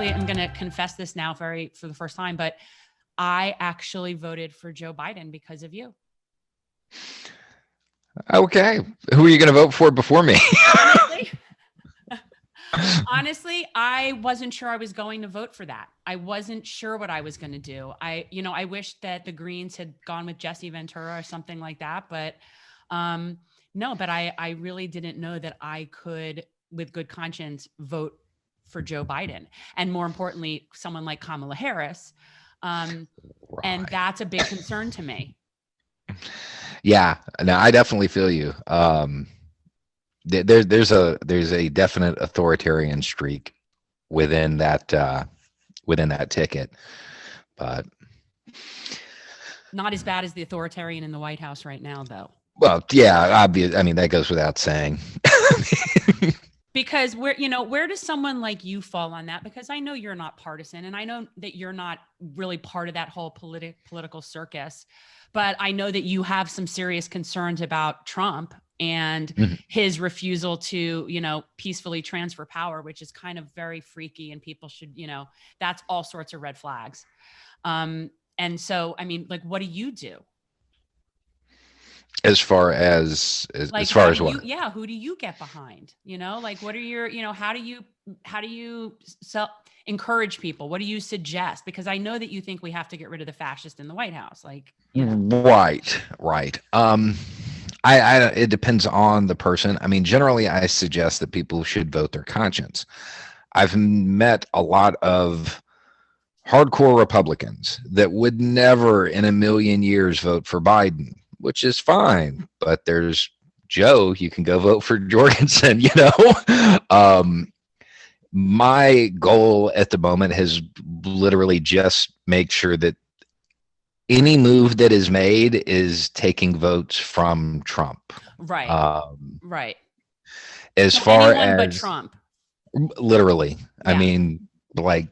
actually am going to confess this now for the first time, but I actually voted for Joe Biden because of you. Okay. Who are you going to vote for before me? Honestly, I wasn't sure I was going to vote for that. I wasn't sure what I was going to do. I wish that the Greens had gone with Jesse Ventura or something like that, but no, but I really didn't know that I could, with good conscience, vote for Joe Biden. And more importantly, someone like Kamala Harris. Right. And that's a big concern to me. Yeah, no, I definitely feel you. There's a definite authoritarian streak within that ticket, but not as bad as the authoritarian in the White House right now, though. Well, yeah, obvious. I mean, that goes without saying. Because where does someone like you fall on that? Because I know you're not partisan, and I know that you're not really part of that whole political circus, but I know that you have some serious concerns about Trump and his refusal to, peacefully transfer power, which is kind of very freaky, and people should, that's all sorts of red flags. And so, I mean, like, what do you do? As far as what? Yeah. Who do you get behind? Like, what are your, how do you encourage people? What do you suggest? Because I know that you think we have to get rid of the fascist in the White House. Like, Right. It depends on the person. I mean, generally I suggest that people should vote their conscience. I've met a lot of hardcore Republicans that would never in a million years vote for Biden, which is fine, but there's Joe, you can go vote for Jorgensen, my goal at the moment has literally just make sure that any move that is made is taking votes from Trump. Right. Right. As far as but Trump. Literally. Yeah. I mean, like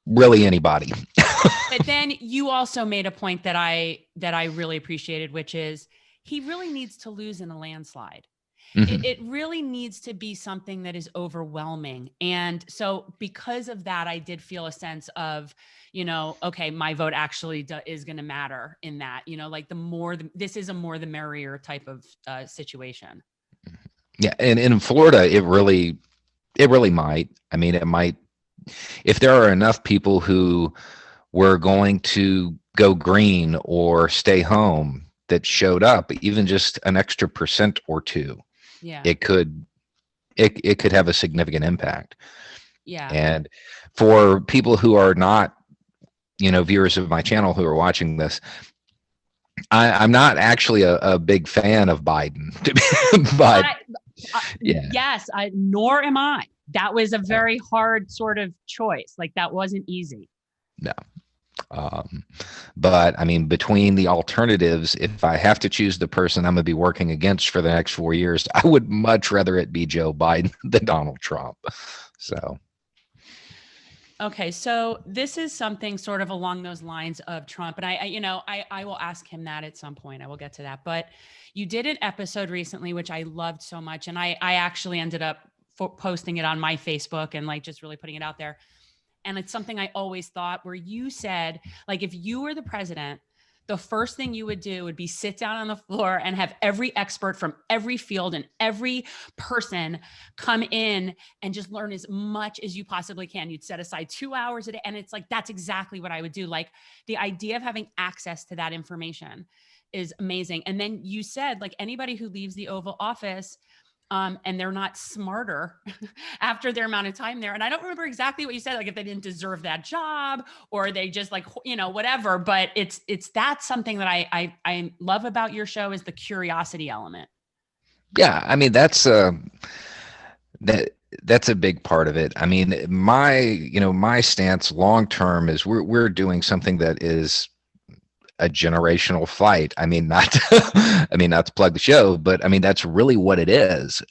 really anybody. But then you also made a point that I really appreciated, which is he really needs to lose in a landslide. It really needs to be something that is overwhelming. And so because of that, I did feel a sense of, okay, my vote actually is going to matter in that, like this is a more the merrier type of situation. Yeah. And in Florida, it really might. I mean, it might, if there are enough people who were going to go green or stay home that showed up, even just an extra % or two, it could have a significant impact. Yeah. And for people who are not, viewers of my channel who are watching this, I'm not actually a big fan of Biden, but yes, nor am I. That was a very hard sort of choice. Like that wasn't easy. No. But I mean, between the alternatives, if I have to choose the person I'm going to be working against for the next 4 years, I would much rather it be Joe Biden than Donald Trump. So. Okay. So this is something sort of along those lines of Trump. And I will ask him that at some point. I will get to that. But you did an episode recently, which I loved so much. And I actually ended up posting it on my Facebook and like just really putting it out there. And it's something I always thought, where you said, like, if you were the president, the first thing you would do would be sit down on the floor and have every expert from every field and every person come in and just learn as much as you possibly can. You'd set aside 2 hours a day. And it's like, that's exactly what I would do. Like the idea of having access to that information is amazing. And then you said, like, anybody who leaves the Oval Office and they're not smarter after their amount of time there. And I don't remember exactly what you said, like if they didn't deserve that job or they just like, whatever, but that's something that I love about your show is the curiosity element. Yeah. I mean, that's a big part of it. I mean, my stance long-term is we're doing something that is a generational fight. I mean, not to plug the show, but I mean, that's really what it is.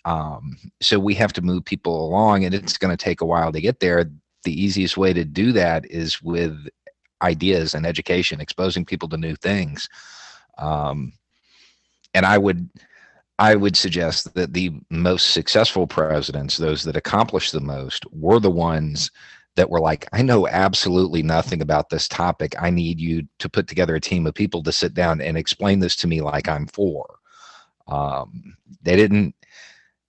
So we have to move people along, and it's going to take a while to get there. The easiest way to do that is with ideas and education, exposing people to new things. And I would suggest that the most successful presidents, those that accomplished the most, were the ones that were like, I know absolutely nothing about this topic. I need you to put together a team of people to sit down and explain this to me like I'm four. They didn't,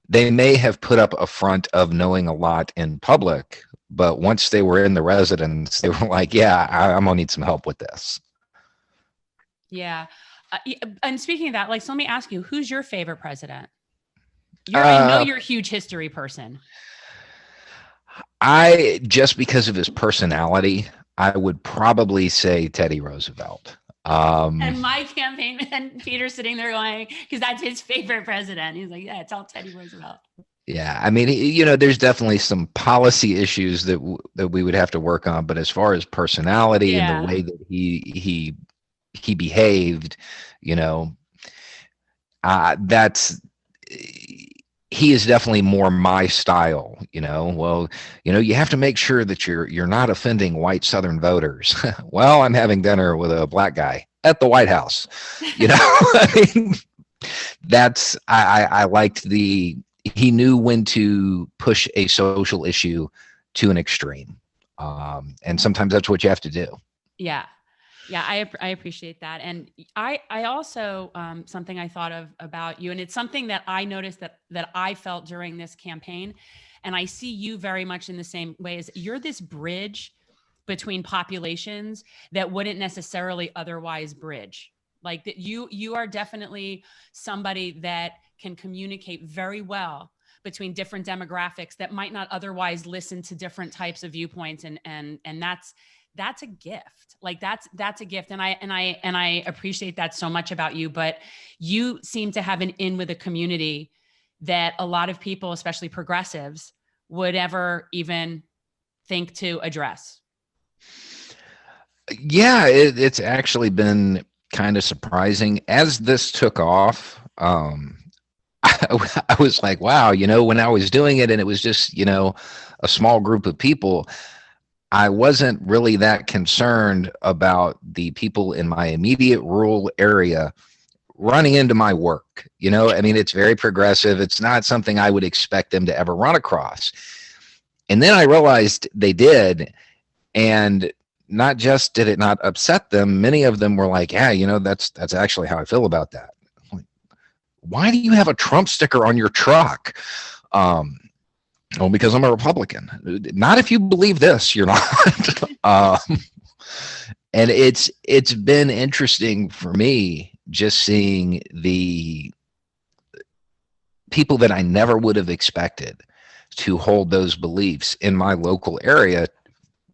they may have put up a front of knowing a lot in public, but once they were in the residence, they were like, yeah, I'm gonna need some help with this. Yeah. And speaking of that, like, so let me ask you, who's your favorite president? I know Uh, you're a huge history person. I, just because of his personality, I would probably say Teddy Roosevelt. Um, And my campaign, and Peter's sitting there going, because that's his favorite president. He's like, yeah, it's all Teddy Roosevelt. yeah, I mean, there's definitely some policy issues that we would have to work on, but as far as personality and the Yeah. way that he behaved, you know, that's he is definitely more my style. Well, you have to make sure that you're not offending white Southern voters. Well, I'm having dinner with a black guy at the White House. I mean, that's I liked the he knew when to push a social issue to an extreme, and sometimes that's what you have to do. Yeah. Yeah, I appreciate that. And I also, something I thought of about you, and it's something that I noticed that I felt during this campaign, and I see you very much in the same way, as you're this bridge between populations that wouldn't necessarily otherwise bridge. Like, that you are definitely somebody that can communicate very well between different demographics that might not otherwise listen to different types of viewpoints, and that's a gift. Like, that's a gift. And I appreciate that so much about you. But you seem to have an in with a community that a lot of people, especially progressives, would ever even think to address. Yeah, it's actually been kind of surprising as this took off. I was like, wow, when I was doing it and it was just, a small group of people, I wasn't really that concerned about the people in my immediate rural area running into my work. I mean, it's very progressive. It's not something I would expect them to ever run across. And then I realized they did. And not just did it not upset them, many of them were like, yeah, that's actually how I feel about that. Like, why do you have a Trump sticker on your truck? Well, because I'm a Republican. Not if you believe this, you're not. And it's been interesting for me just seeing the people that I never would have expected to hold those beliefs in my local area,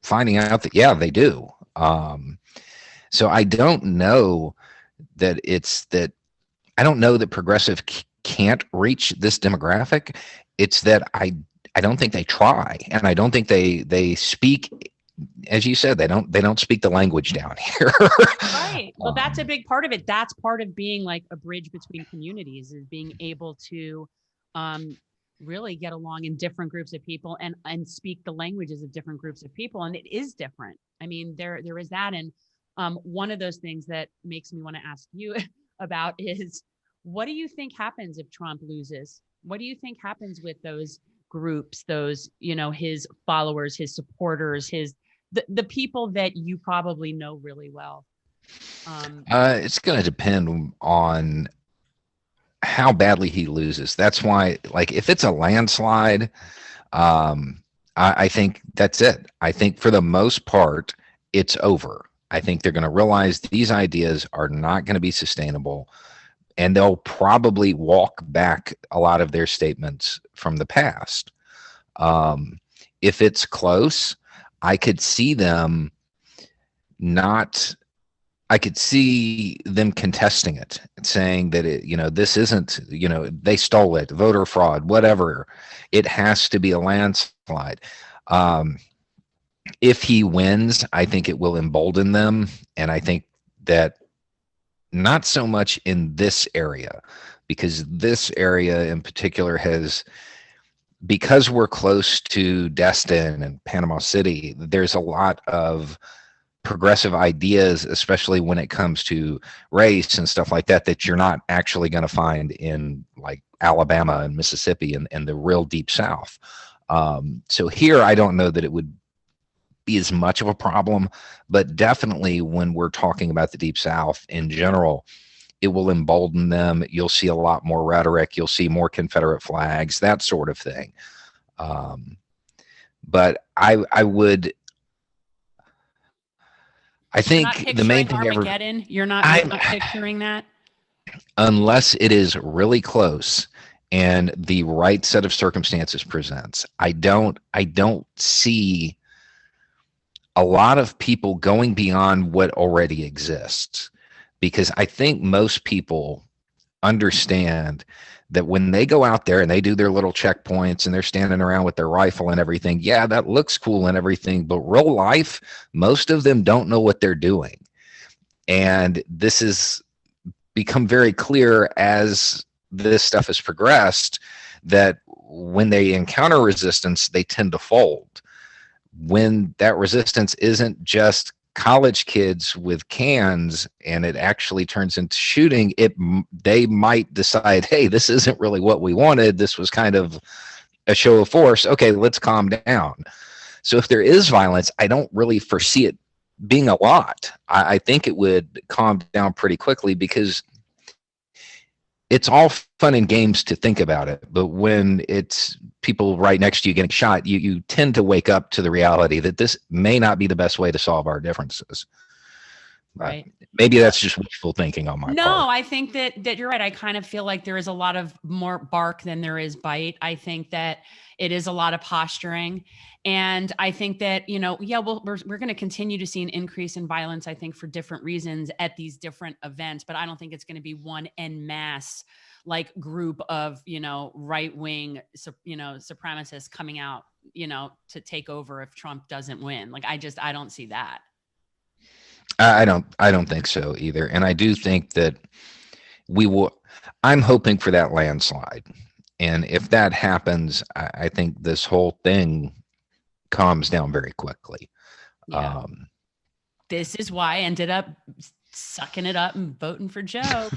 finding out that, yeah, they do. So I don't know that I don't know that progressive can't reach this demographic. It's that I don't think they try, and I don't think they speak, as you said, they don't speak the language down here. Right. Well, that's a big part of it. That's part of being like a bridge between communities, is being able to um, really get along in different groups of people, and speak the languages of different groups of people. And it is different. I mean, there is that. And one of those things that makes me want to ask you about is, what do you think happens if Trump loses? What do you think happens with those groups, those, his followers, his supporters, the people that you probably know really well? It's going to depend on how badly he loses. That's why, like, if it's a landslide, I think that's it. I think for the most part, it's over. I think they're going to realize these ideas are not going to be sustainable, and they'll probably walk back a lot of their statements from the past. If it's close, I could see them not. I could see them contesting it, saying that this isn't, they stole it, voter fraud, whatever. It has to be a landslide. If he wins, I think it will embolden them, and I think that not so much in this area, because this area in particular has, because we're close to Destin and Panama City, there's a lot of progressive ideas, especially when it comes to race and stuff like that, that you're not actually going to find in like Alabama and Mississippi and the real deep South. So here, I don't know that it would be as much of a problem, but definitely when we're talking about the Deep South in general, it will embolden them. You'll see a lot more rhetoric. You'll see more Confederate flags, that sort of thing. But I You're not think the main picturing thing Armageddon. You're not picturing that. unless it is really close and the right set of circumstances presents, I don't see a lot of people going beyond what already exists, because I think most people understand that when they go out there and they do their little checkpoints and they're standing around with their rifle and everything, yeah, that looks cool and everything, but real life, most of them don't know what they're doing. And this has become very clear as this stuff has progressed, that when they encounter resistance, they tend to fold. When that resistance isn't just college kids with cans and it actually turns into shooting, they might decide, hey, this isn't really what we wanted. This was kind of a show of force. Okay, let's calm down. So if there is violence, I don't really foresee it being a lot. I think it would calm down pretty quickly, because it's all fun and games to think about it, but when it's people right next to you getting shot, you tend to wake up to the reality that this may not be the best way to solve our differences. Right. Maybe that's just wishful thinking on my part. No, I think that you're right. I kind of feel like there is a lot of more bark than there is bite. I think that it is a lot of posturing. And I think that, we're going to continue to see an increase in violence, I think, for different reasons at these different events. But I don't think it's going to be one en masse like group of, right-wing, supremacists coming out, to take over if Trump doesn't win. Like, I don't see that. I don't think so either. And I do think that I'm hoping for that landslide. And if that happens, I think this whole thing calms down very quickly. Yeah. This is why I ended up sucking it up and voting for Joe.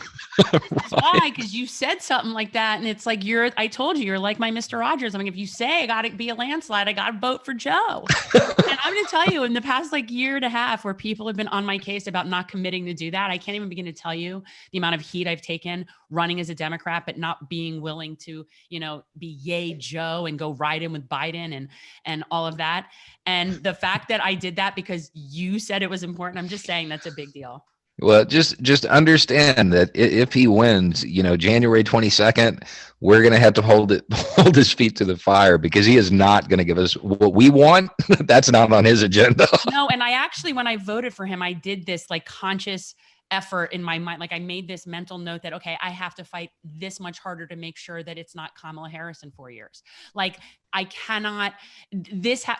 Right. Why? Because you said something like that, and it's like I told you're like my Mr. Rogers. I mean, if you say I got to be a landslide, I got to vote for Joe. And I'm going to tell you, in the past year and a half, where people have been on my case about not committing to do that, I can't even begin to tell you the amount of heat I've taken running as a Democrat, but not being willing to, be yay Joe and go right in with Biden and all of that. And the fact that I did that because you said it was important, I'm just saying that's a big deal. Well, just understand that if he wins, January 22nd, we're going to have to hold his feet to the fire, because he is not going to give us what we want. That's not on his agenda. No. And I actually, when I voted for him, I did this conscious effort in my mind. I made this mental note that, okay, I have to fight this much harder to make sure that it's not Kamala Harris in 4 years. I cannot,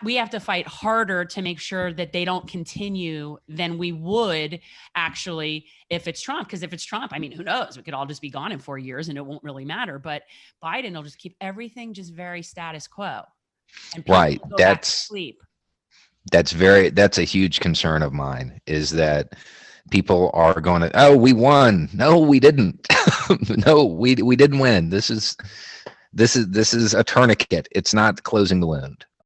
we have to fight harder to make sure that they don't continue than we would actually if it's Trump. Because if it's Trump, I mean, who knows? We could all just be gone in 4 years and it won't really matter. But Biden will just keep everything just very status quo. And right. That's sleep. That's a huge concern of mine, is that people are going to, oh, we won. No, we didn't. No, we didn't win. This is a tourniquet. It's not closing the wound.